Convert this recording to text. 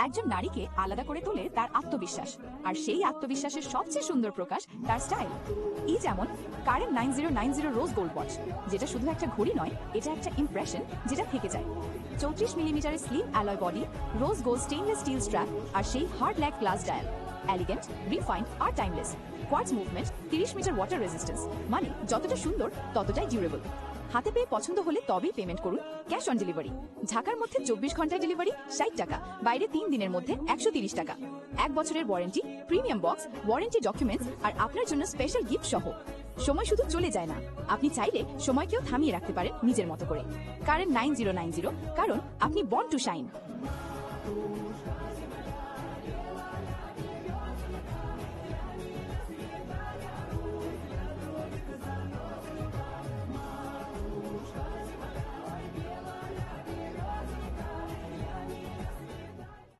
একজন নারীকে আলাদা করে তোলে তার আত্মবিশ্বাস, আর সেই আত্মবিশ্বাসের সবচেয়ে সুন্দর প্রকাশ তার স্টাইল। যেমন কারেন 9090 রোজ গোল্ড ওয়াচ, যেটা শুধু একটা ঘড়ি নয়, এটা একটা ইমপ্রেশন যেটা থেকে যায়। 34 মিলিমিটারের slim alloy body, rose gold stainless steel strap, আর সেই hardlex glass dial. Elegant, refined আর timeless. Quartz movement, 30 metre water resistance, মানে যতটা সুন্দর ততটাই ডিউরেবল। হাতে পেয়ে পছন্দ হলে তবেই পেমেন্ট করুন, ক্যাশ অন ডেলিভারি। ঢাকার মধ্যে 24 ঘন্টায় ডেলিভারি, 60 টাকা। বাইরে 3 দিনের মধ্যে 130 টাকা। 1 বছরের warranty, premium box, warranty documents, আর আপনার জন্য স্পেশাল গিফট সহ। সময় শুধু চলে যায় না, আপনি চাইলে সময়কেও থামিয়ে রাখতে পারেন নিজের মতো করে। কারেন 9090, কারণ আপনি বর্ন টু শাইন।